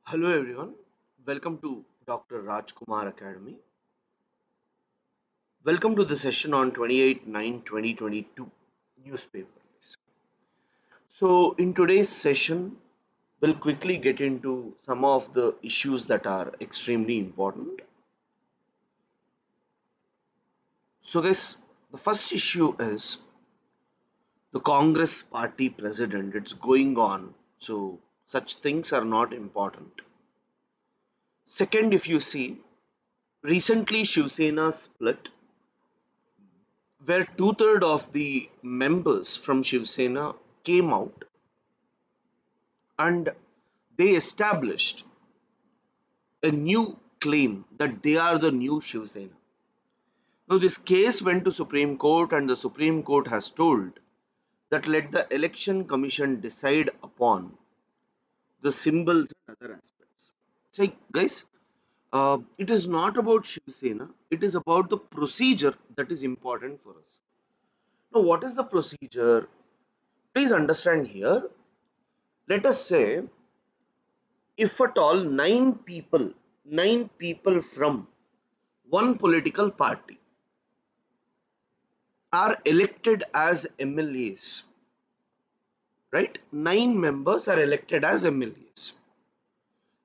Hello everyone, welcome to Dr. Rajkumar Academy. Welcome to the session on 28/9/2022 newspaper. So in today's session, we'll quickly get into some of the issues that are extremely important. So guys, the first issue is the Congress party president. It's going on, so such things are not important. Second, if you see, recently Shivsena split where two-thirds of the members from Shivsena came out and they established a new claim that they are the new Shivsena. Now, this case went to Supreme Court, and the Supreme Court has told that let the Election Commission decide upon the symbols and other aspects. So, guys, it is not about Shivsena, it is about the procedure that is important for us. Now, what is the procedure? Please understand here. Let us say if at all nine people from one political party are elected as MLAs, right? Nine members are elected as MLAs.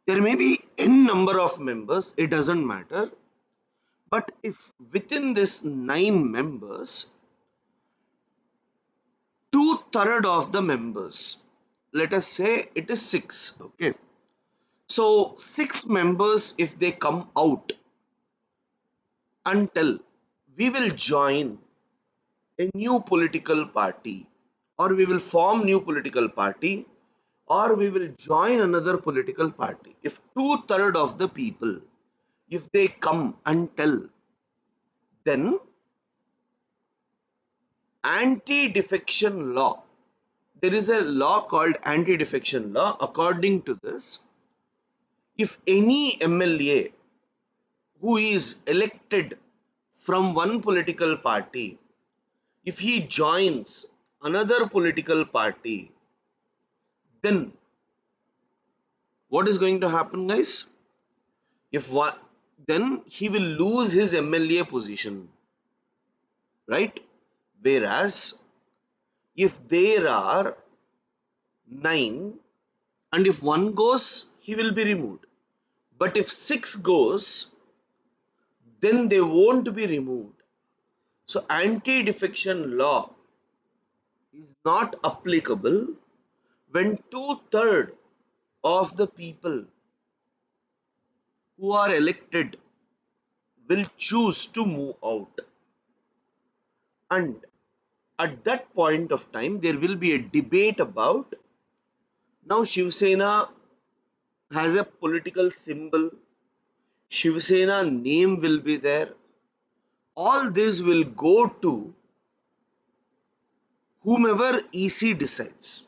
There may be n number of members, it doesn't matter. But if within this nine members, two-thirds of the members, let us say it is six, okay? So six members, if they come out and tell we will join a new political party, or we will form new political party, or we will join another political party, if two-thirds of the people, if they come and tell, then anti-defection law, there is a law called anti-defection law. According to this, if any MLA who is elected from one political party, if he joins another political party, then what is going to happen, guys? If one, then he will lose his MLA position, right? Whereas if there are nine and if one goes, he will be removed. But if six goes, then they won't be removed. So anti-defection law is not applicable when two-thirds of the people who are elected will choose to move out. And at that point of time, there will be a debate about now Shivsena has a political symbol, Shivsena name will be there. All this will go to whomever EC decides.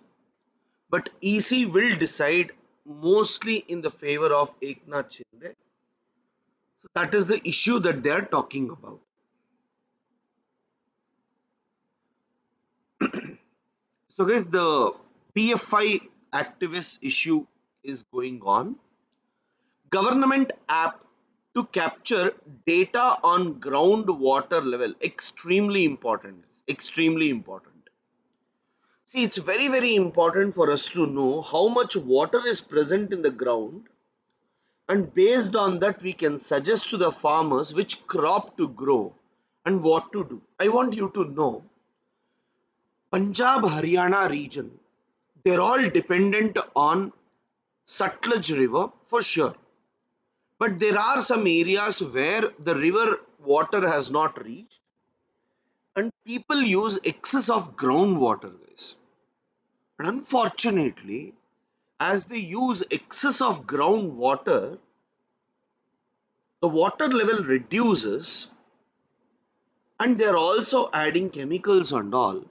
But EC will decide mostly in the favor of Eknath Shinde. So that is the issue that they are talking about. So guys, the PFI activist issue is going on. Government app to capture data on groundwater level, extremely important. Extremely important. See, it's very important for us to know how much water is present in the ground, and based on that we can suggest to the farmers which crop to grow and what to do. I want you to know Punjab Haryana region, they're all dependent on Sutlej river for sure. But there are some areas where the river water has not reached and people use excess of groundwater, guys. And unfortunately, as they use excess of groundwater, the water level reduces and they're also adding chemicals and all,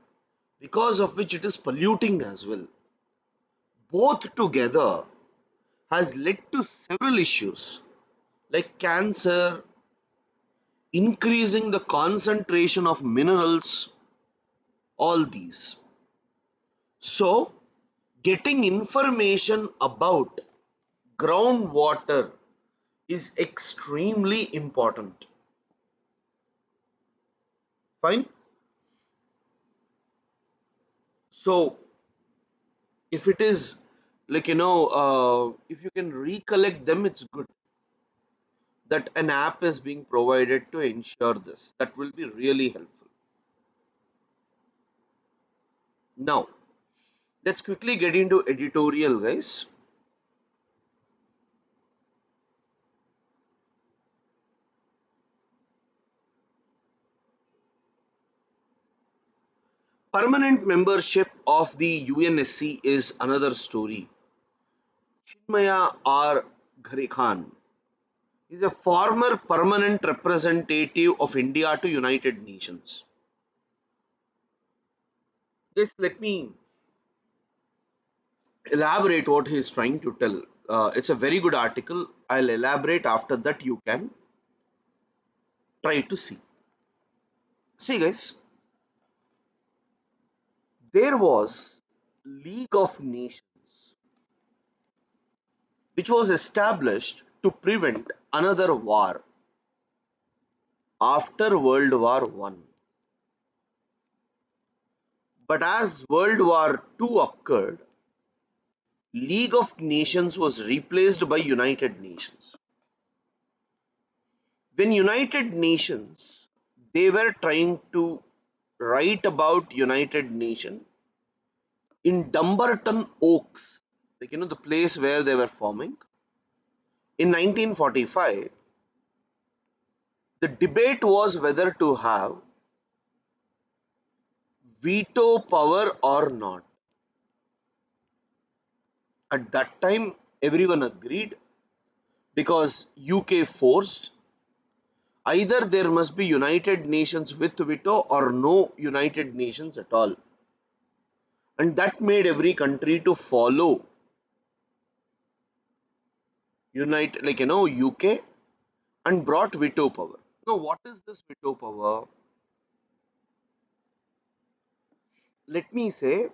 because of which it is polluting as well. Both together has led to several issues like cancer, increasing the concentration of minerals, all these. So, getting information about groundwater is extremely important. Fine. So if it is like if you can recollect them, it's good that an app is being provided to ensure this. That will be really helpful. Now let's quickly get into editorial, guys. Permanent membership of the UNSC is another story. Chinmaya R. Ghare is a former permanent representative of India to United Nations. Just let me elaborate what he is trying to tell. It's a very good article. I'll elaborate after that. You can try to see. See, guys, there was League of Nations, which was established to prevent another war after World War One. But as World War Two occurred, League of Nations was replaced by United Nations. When United Nations, they were trying to write about United Nation in Dumbarton Oaks, like the place where they were forming. In 1945, the debate was whether to have veto power or not. At that time, everyone agreed because UK forced either there must be United Nations with veto or no United Nations at all. And that made every country to follow United, UK, and brought veto power. Now, what is this veto power? Let me say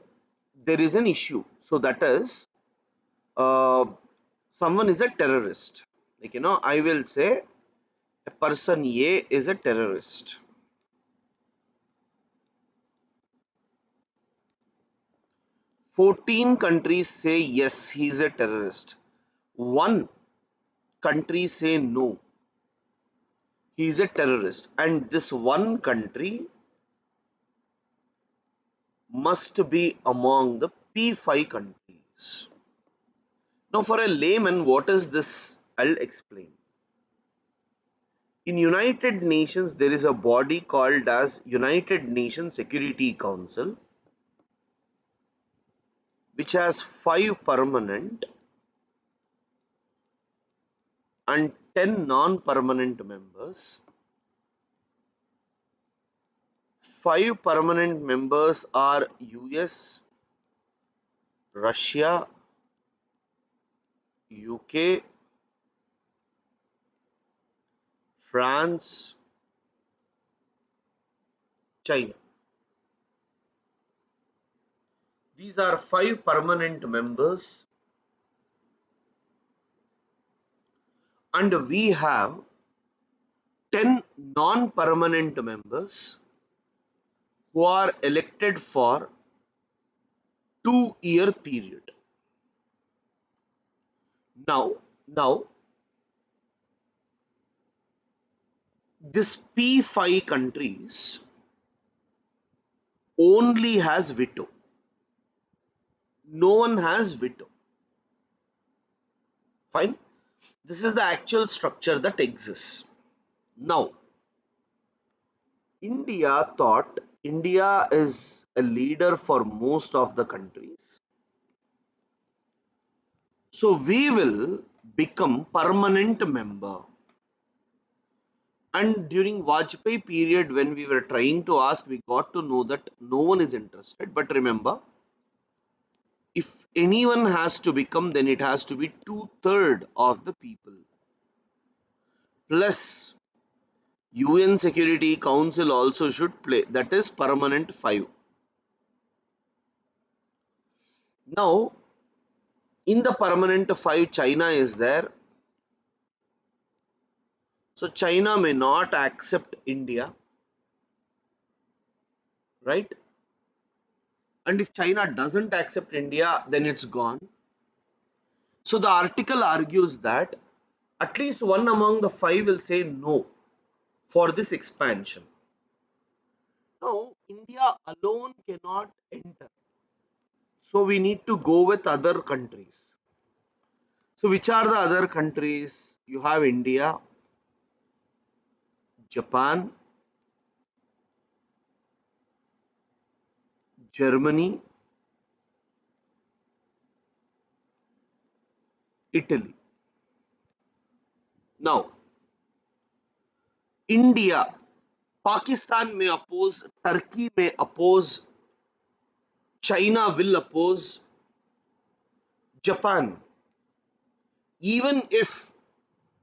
there is an issue. So that is uh, someone is a terrorist. I will say a person A is a terrorist. 14 countries say yes, he is a terrorist. One country say no, he is a terrorist. And this one country must be among the P5 countries. Now, for a layman, what is this? I'll explain. In United Nations, there is a body called as United Nations Security Council, which has 5 permanent and 10 non-permanent members. 5 permanent members are US, Russia, UK, France, China. These are 5 permanent members, and we have 10 non-permanent members who are elected for 2-year period. Now, this P5 countries only has veto. No one has veto. Fine. This is the actual structure that exists. Now, India is a leader for most of the countries. So we will become permanent member. And during Vajpayee period, when we were trying to ask, we got to know that no one is interested. But remember, if anyone has to become, then it has to be 2/3 of the people. Plus, UN Security Council also should play. That is permanent 5. Now, In the permanent five, China is there. So China may not accept India, right? And if China doesn't accept India, then it's gone. So the article argues that at least one among the five will say no for this expansion. Now, India alone cannot enter. So we need to go with other countries. So which are the other countries? You have India, Japan, Germany, Italy. Now, India, Pakistan may oppose, Turkey may oppose, China will oppose, Japan. Even if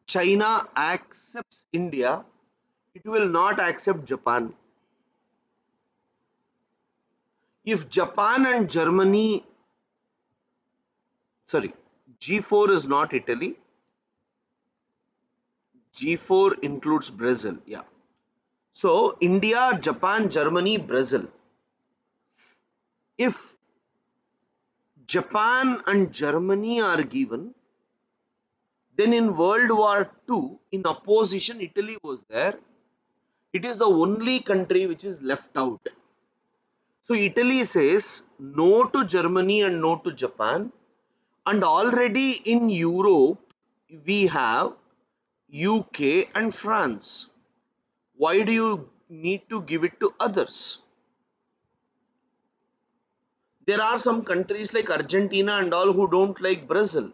China accepts India, it will not accept Japan. If Japan and Germany, sorry, G4 is not Italy, G4 includes Brazil. Yeah. So India, Japan, Germany, Brazil. If Japan and Germany are given, then in World War II, in opposition, Italy was there. It is the only country which is left out. So Italy says no to Germany and no to Japan. And already in Europe, we have UK and France. Why do you need to give it to others? There are some countries like Argentina and all who don't like Brazil,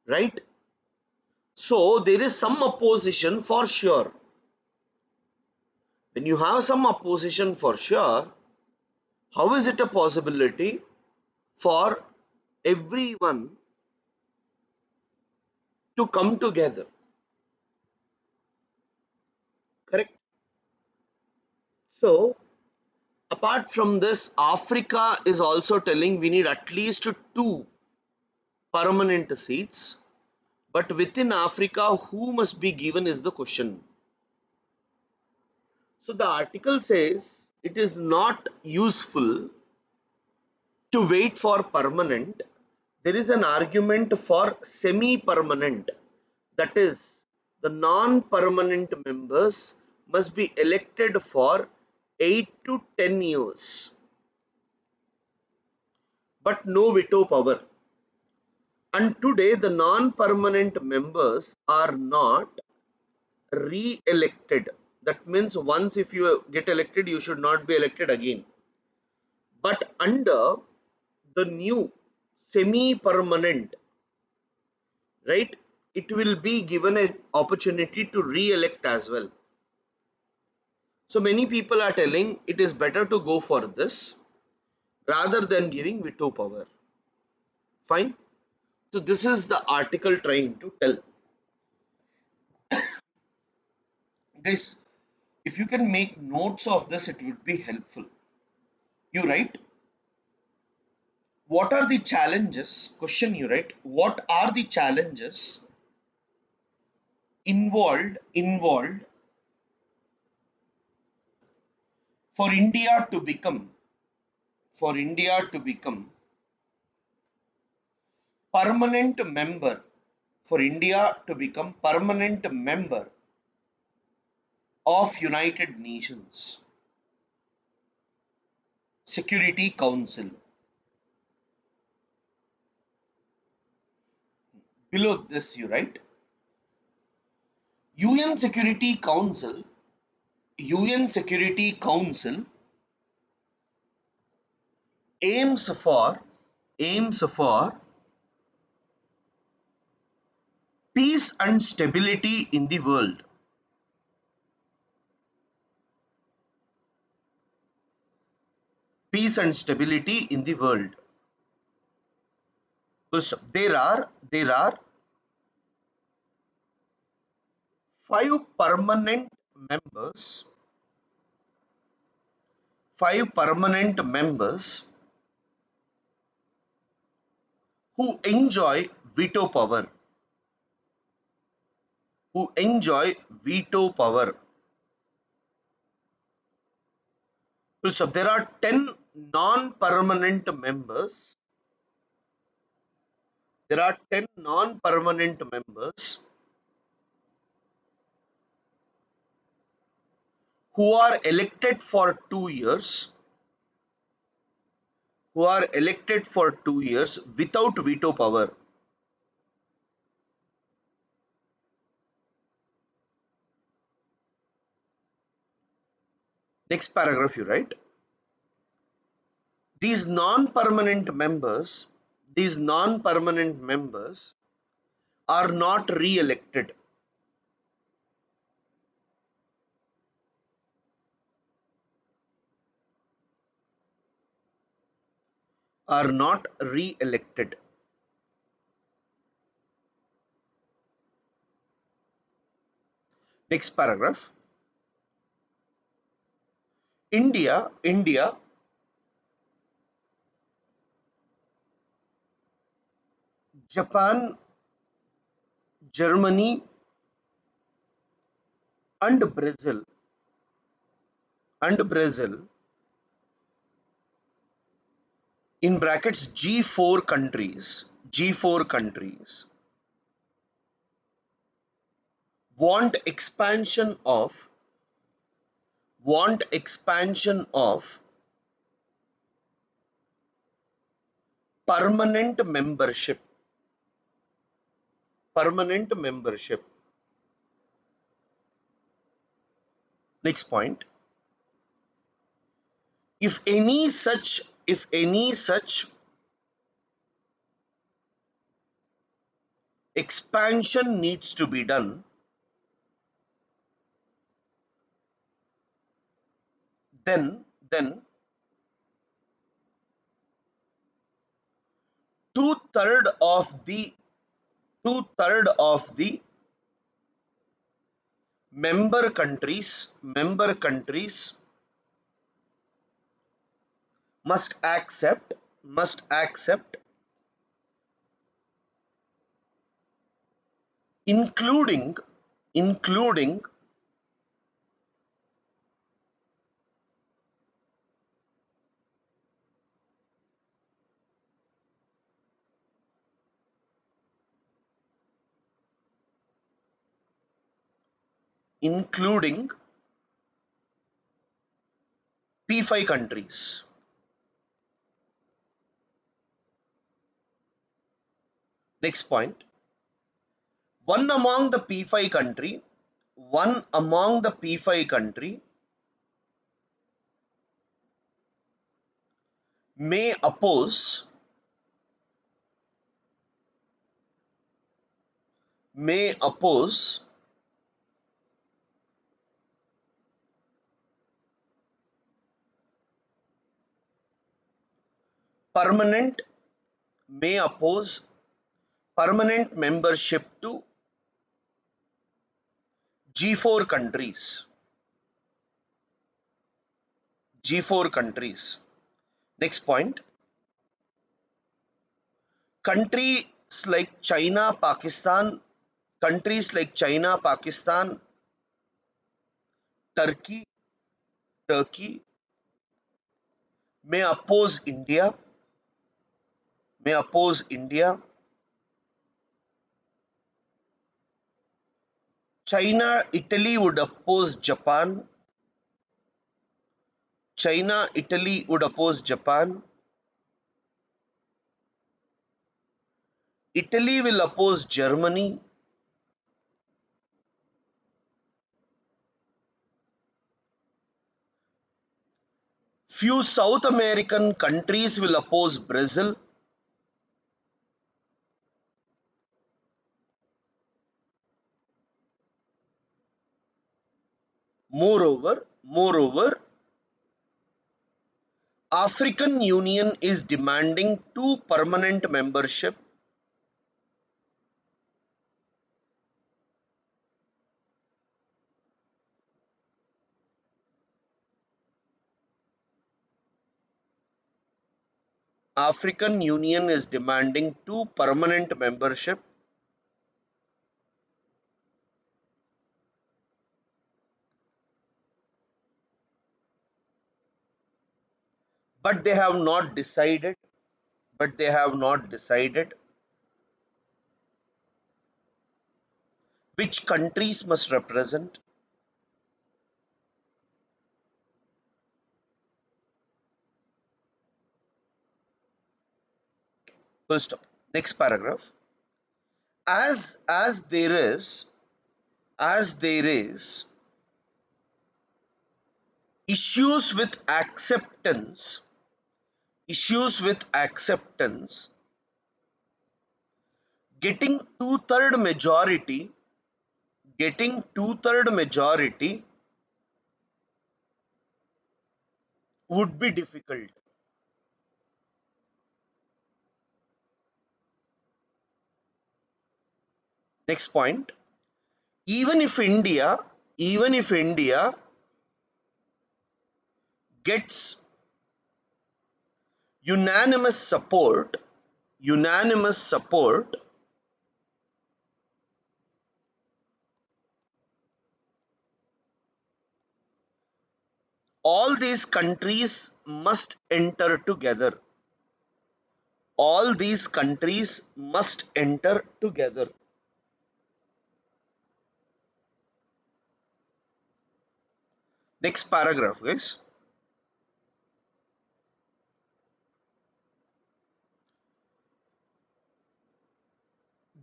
right? So there is some opposition for sure. When you have some opposition for sure, how is it a possibility for everyone to come together? Correct? So, apart from this, Africa is also telling we need at least two permanent seats. But within Africa, who must be given is the question. So the article says it is not useful to wait for permanent. There is an argument for semi-permanent. That is, the non-permanent members must be elected for 8 to 10 years, but no veto power. And today, the non-permanent members are not re-elected. That means once if you get elected, you should not be elected again. But under the new semi-permanent, right, it will be given an opportunity to re-elect as well. So many people are telling it is better to go for this rather than giving veto power. Fine. So this is the article trying to tell. Guys, if you can make notes of this, it would be helpful. You write, what are the challenges? Question you write, what are the challenges involved for India to become for India to become permanent member for India to become permanent member of United Nations Security Council. Below this you write, UN Security Council UN Security Council aims for aims for peace and stability in the world. Peace and stability in the world. First, there are five permanent members, five permanent members who enjoy veto power, who enjoy veto power. So there are 10 non-permanent members. There are 10 non-permanent members who are elected for 2 years, who are elected for 2 years without veto power. Next paragraph you write. These non-permanent members, these non-permanent members are not re-elected, are not re-elected. Next paragraph. India, Japan, Germany, and Brazil, in brackets G4 countries, G4 countries want expansion of want expansion of permanent membership, permanent membership. Next point. If any such expansion needs to be done, then two-third of the two-third of the member countries must accept, including including including P5 countries. Next point. One among the P5 country, one among the P5 country may oppose permanent may oppose permanent membership to G4 countries. G4 countries. Next point. Countries like China, Pakistan, countries like China, Pakistan, Turkey, Turkey may oppose India, may oppose India. China, Italy would oppose Japan. China, Italy would oppose Japan. Italy will oppose Germany. Few South American countries will oppose Brazil. Moreover, African Union is demanding two permanent membership. African Union is demanding two permanent membership, but they have not decided. But they have not decided which countries must represent. Full stop. Next paragraph. As there is as there is issues with acceptance, getting two-third majority would be difficult. Next point. Even if India, even if India gets unanimous support, unanimous support, all these countries must enter together. All these countries must enter together. Next paragraph, guys.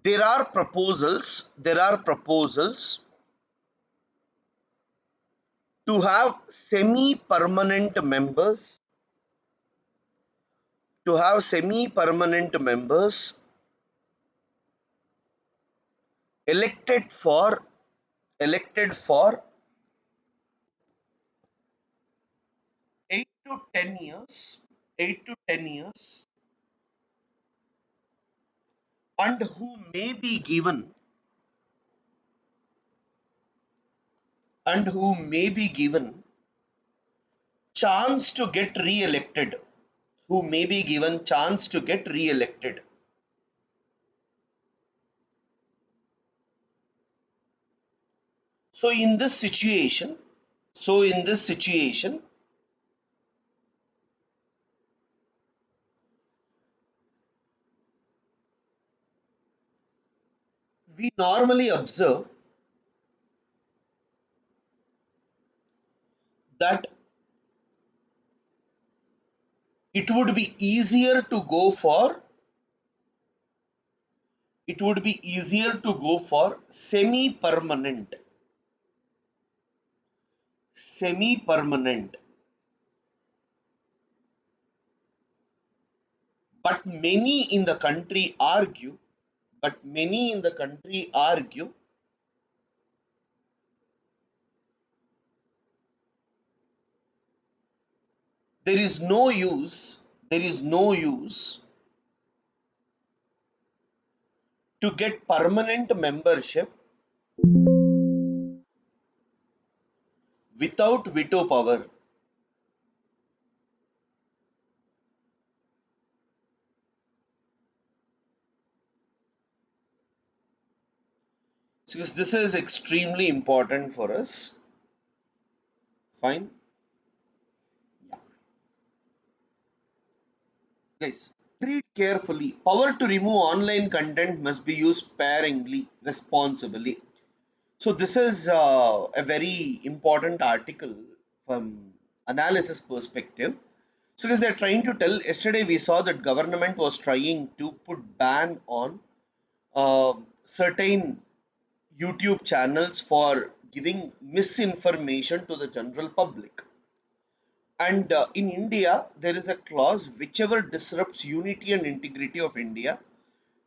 There are proposals to have semi-permanent members, to have semi-permanent members elected for elected for 8 to 10 years, 8 to 10 years, and who may be given and who may be given chance to get re-elected, who may be given chance to get re-elected. So in this situation, so in this situation, we normally observe that it would be easier to go for it would be easier to go for semi-permanent, but many in the country argue but many in the country argue there is no use there is no use to get permanent membership without veto power. Because this is extremely important for us. Fine. Yeah. Guys, read carefully. Power to remove online content must be used sparingly, responsibly. So this is a very important article from analysis perspective. So because they're trying to tell, yesterday we saw that government was trying to put ban on certain YouTube channels for giving misinformation to the general public. And in India, there is a clause whichever disrupts unity and integrity of India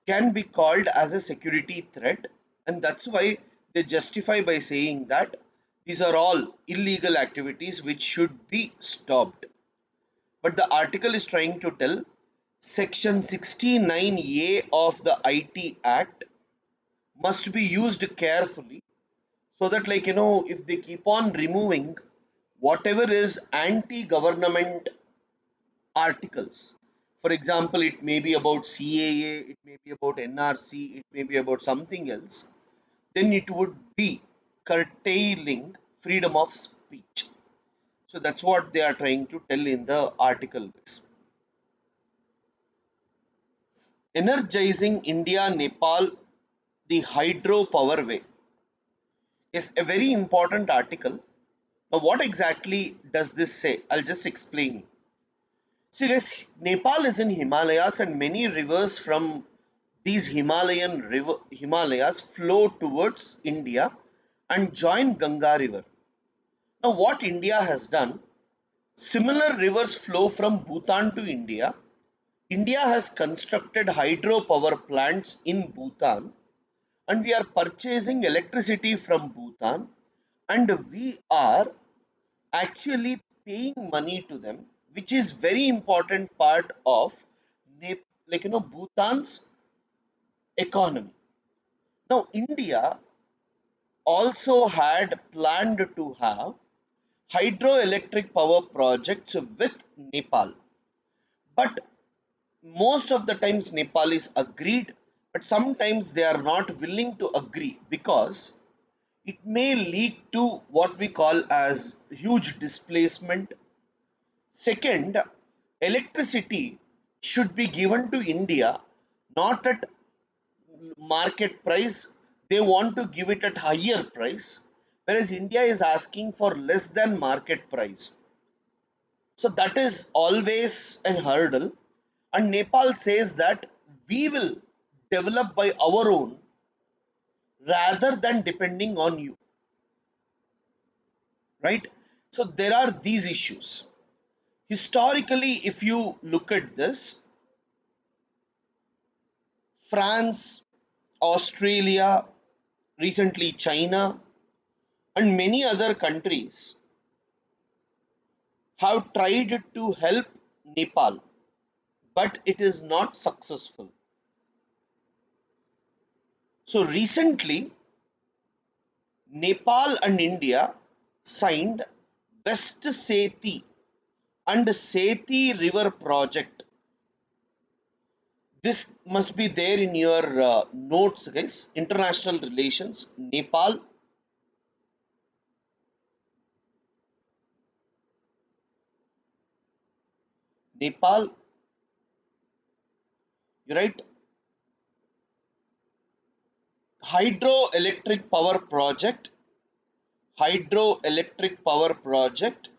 can be called as a security threat, and that's why they justify by saying that these are all illegal activities which should be stopped. But the article is trying to tell section 69A of the IT Act must be used carefully, so that, like, if they keep on removing whatever is anti government articles For example, it may be about CAA, it may be about NRC, it may be about something else, then it would be curtailing freedom of speech. So that's what they are trying to tell in the article. Energizing India Nepal, the hydropower way, is a very important article. Now, what exactly does this say? I'll just explain. See, guys, Nepal is in Himalayas, and many rivers from these Himalayas flow towards India and join Ganga River. Now, what India has done, similar rivers flow from Bhutan to India. India has constructed hydropower plants in Bhutan, and we are purchasing electricity from Bhutan, and we are actually paying money to them, which is very important part of Bhutan's economy. Now, India also had planned to have hydroelectric power projects with Nepal, but most of the times Nepal is agreed, but sometimes they are not willing to agree because it may lead to what we call as huge displacement. Second, electricity should be given to India not at market price. They want to give it at higher price, whereas India is asking for less than market price. So that is always a hurdle. And Nepal says that we will develop by our own rather than depending on you, right? So there are these issues. Historically, if you look at this, France, Australia, recently China, and many other countries have tried to help Nepal, but it is not successful. So recently, Nepal and India signed West Sethi and Sethi River project. This must be there in your notes, guys. International relations, Nepal, you write hydroelectric power project, hydroelectric power project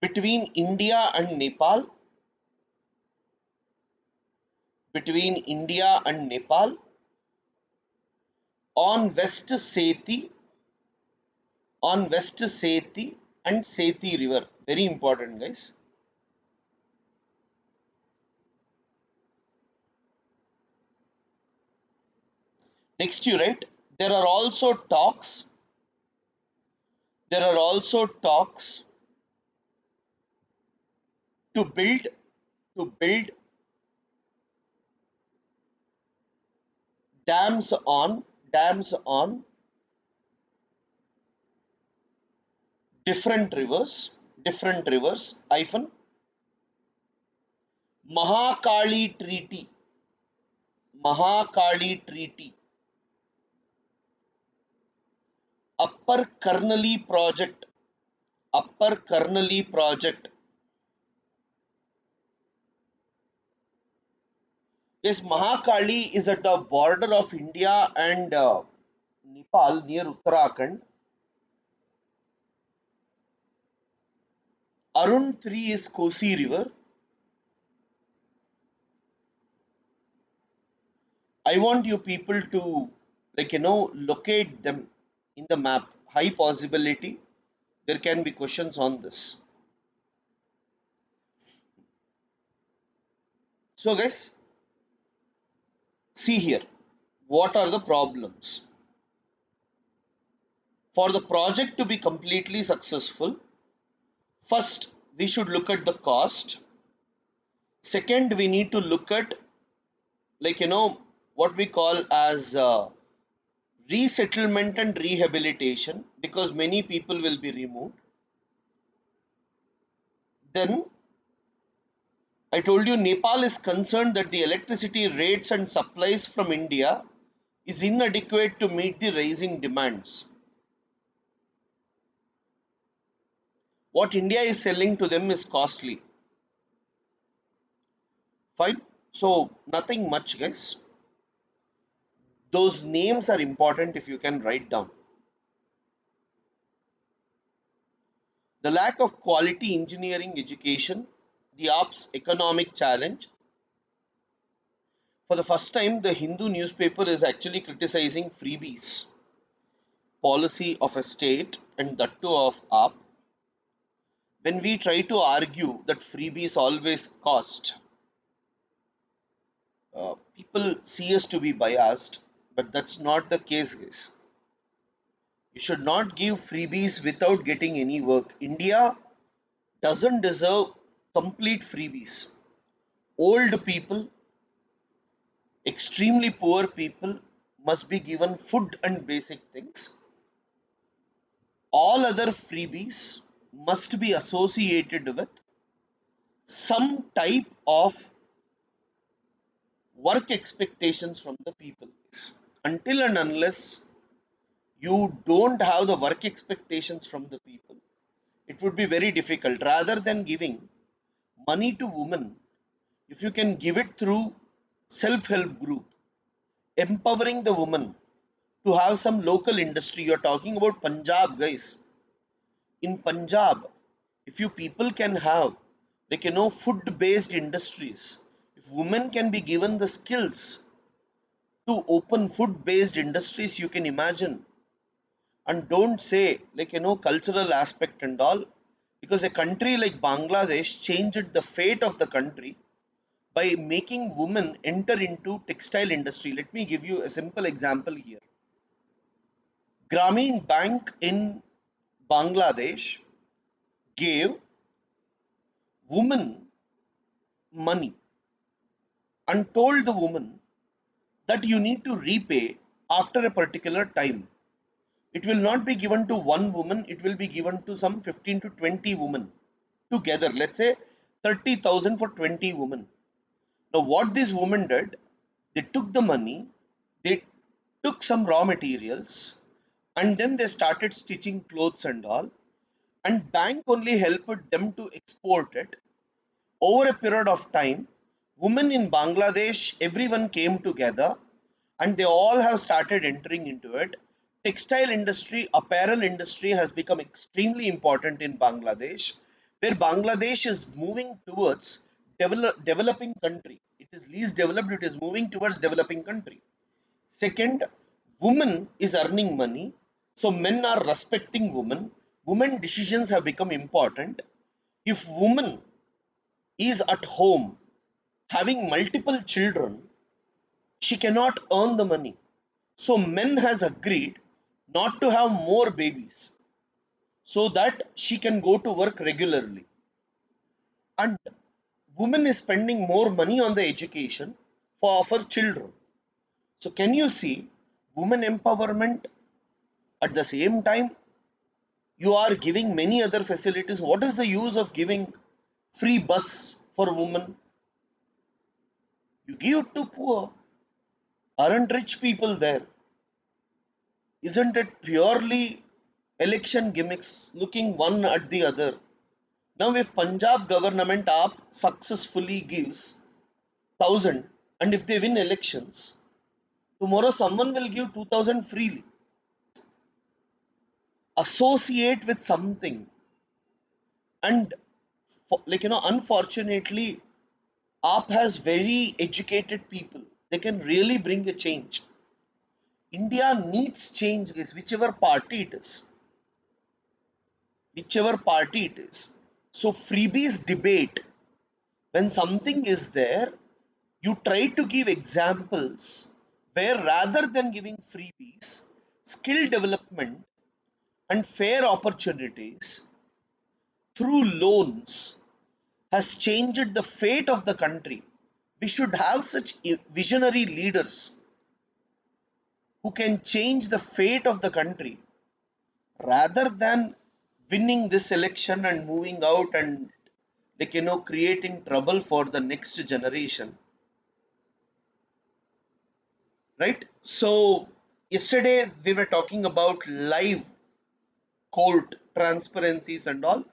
between India and Nepal, between India and Nepal on West Sethi, on West Sethi and Sethi River. Very important, guys. Next, you write there are also talks. There are also talks to build dams on different rivers hyphen Mahakali Treaty, Mahakali Treaty, Upper Karnali Project, Upper Karnali Project. Yes, Mahakali is at the border of India and Nepal near Uttarakhand. Arun 3 is Kosi River. I want you people to locate them in the map. High possibility there can be questions on this. So guys, see here. What are the problems? For the project to be completely successful, first we should look at the cost. Second, we need to look at what we call as resettlement and rehabilitation, because many people will be removed. Then I told you Nepal is concerned that the electricity rates and supplies from India is inadequate to meet the rising demands. What India is selling to them is costly. Fine. So nothing much, guys. Those names are important if you can write down. The lack of quality engineering education, the AAP's economic challenge. For the first time, the Hindu newspaper is actually criticizing freebies policy of a state and that too of AAP. When we try to argue that freebies always cost, people see us to be biased, but that's not the case, guys. You should not give freebies without getting any work. India doesn't deserve complete freebies. Old people, extremely poor people must be given food and basic things. All other freebies must be associated with some type of work expectations from the people. Until and unless you don't have the work expectations from the people, it would be very difficult. Rather than giving money to women, if you can give it through self-help group, empowering the woman to have some local industry. You're talking about Punjab, guys. In Punjab, if you people can have food based industries, if women can be given the skills to open food based industries, you can imagine. And don't say cultural aspect and all, because a country like Bangladesh changed the fate of the country by making women enter into textile industry. Let me give you a simple example here. Grameen Bank in Bangladesh gave women money and told the woman that you need to repay after a particular time. It will not be given to one woman, it will be given to some 15 to 20 women together. Let's say 30,000 for 20 women. Now, what this woman did, they took the money, they took some raw materials, and then they started stitching clothes and all. And bank only helped them to export it. Over a period of time, women in Bangladesh, everyone came together and they all have started entering into it. Textile industry, apparel industry has become extremely important in Bangladesh, where Bangladesh is moving towards developing country. It is least developed, it is moving towards developing country. Second, women is earning money, so men are respecting women. Women decisions have become important. If woman is at home having multiple children, she cannot earn the money. So men has agreed not to have more babies so that she can go to work regularly. And woman is spending more money on the education for her children. So can you see women empowerment at the same time you are giving many other facilities. What is the use of giving free bus for women? You give to poor. Aren't rich people there? Isn't it purely election gimmicks looking one at the other? Now, if Punjab government app successfully gives 1,000 and if they win elections, tomorrow someone will give 2,000 freely. Associate with something and unfortunately, app has very educated people. They can really bring a change. India needs change, guys, whichever party it is. Whichever party it is. So freebies debate, when something is there, you try to give examples where rather than giving freebies, skill development and fair opportunities through loans has changed the fate of the country. We should have such visionary leaders who can change the fate of the country rather than winning this election and moving out and like creating trouble for the next generation, right? So yesterday we were talking about live court transparencies and all.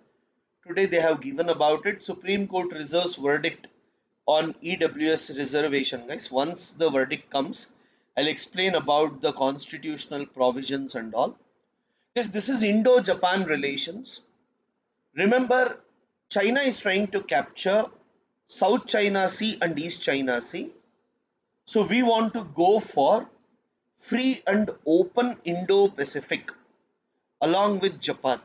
Today they have given about it. Supreme Court reserves verdict on EWS reservation, guys. Once the verdict comes, I'll explain about the constitutional provisions and all. Yes, this is Indo-Japan relations. Remember, China is trying to capture South China Sea and East China Sea. So we want to go for free and open Indo-Pacific along with Japan.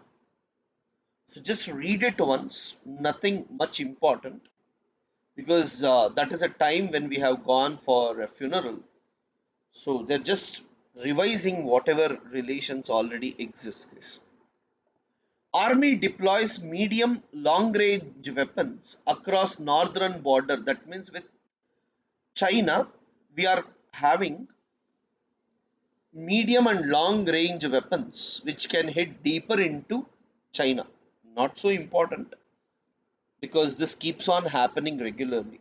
So just read it once, nothing much important, because that is a time when we have gone for a funeral. So they're just revising whatever relations already exist, guys. Army deploys medium long range weapons across northern border. That means with China, we are having medium and long range weapons which can hit deeper into China. Not so important because this keeps on happening regularly.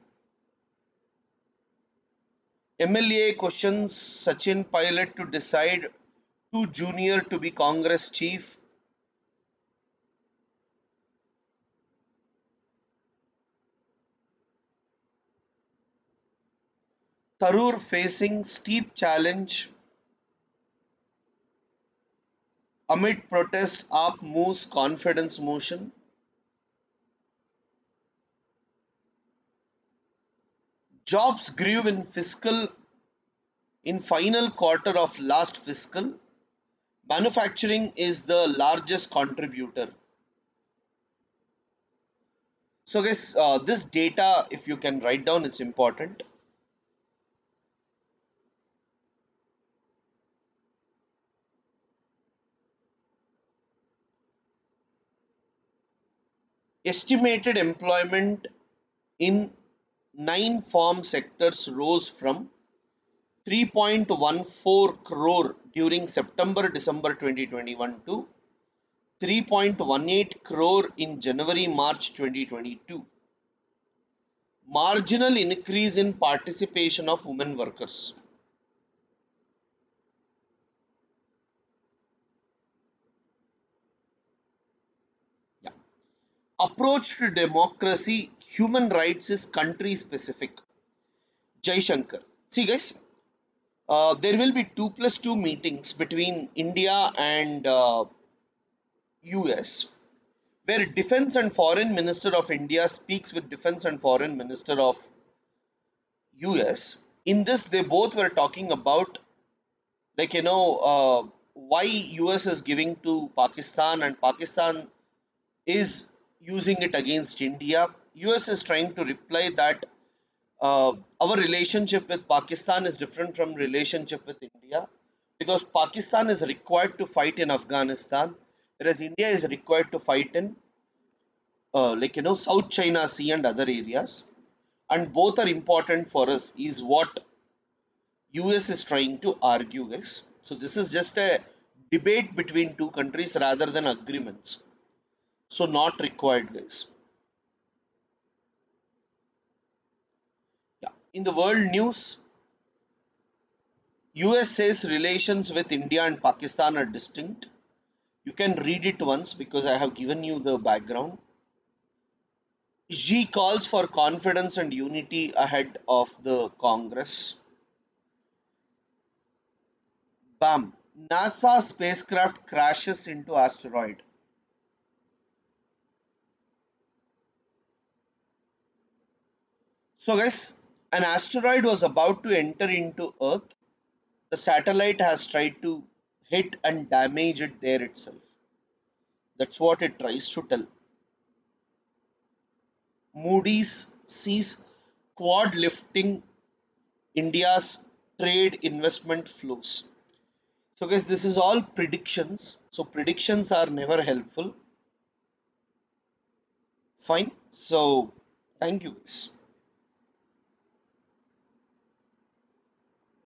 MLA questions Sachin Pilot to decide too junior to be Congress chief. Tharoor facing steep challenge amid protest. AAP moves confidence motion. Jobs grew in final quarter of last fiscal. Manufacturing is the largest contributor. So guys, this data, if you can write down, it's important. Estimated employment in 9 farm sectors rose from 3.14 crore during September-December 2021 to 3.18 crore in January-March 2022. Marginal increase in participation of women workers. Yeah. Approach to democracy, human rights is country specific. Jai Shankar. See, guys, there will be 2+2 meetings between India and US, where Defense and Foreign Minister of India speaks with Defense and Foreign Minister of US. In this, they both were talking about, like, why US is giving to Pakistan and Pakistan is using it against India. US is trying to reply that our relationship with Pakistan is different from relationship with India because Pakistan is required to fight in Afghanistan, whereas India is required to fight in South China Sea and other areas, and both are important for us. Is what US is trying to argue, guys. So this is just a debate between two countries rather than agreements. So not required, guys. Yeah. In the world news, US says relations with India and Pakistan are distinct. You can read it once because I have given you the background. Xi calls for confidence and unity ahead of the Congress. Bam. NASA spacecraft crashes into asteroid. So guys, an asteroid was about to enter into Earth. The satellite has tried to hit and damage it there itself. That's what it tries to tell. Moody's sees quad lifting India's trade investment flows. So guys, this is all predictions. So predictions are never helpful. Fine. So thank you guys.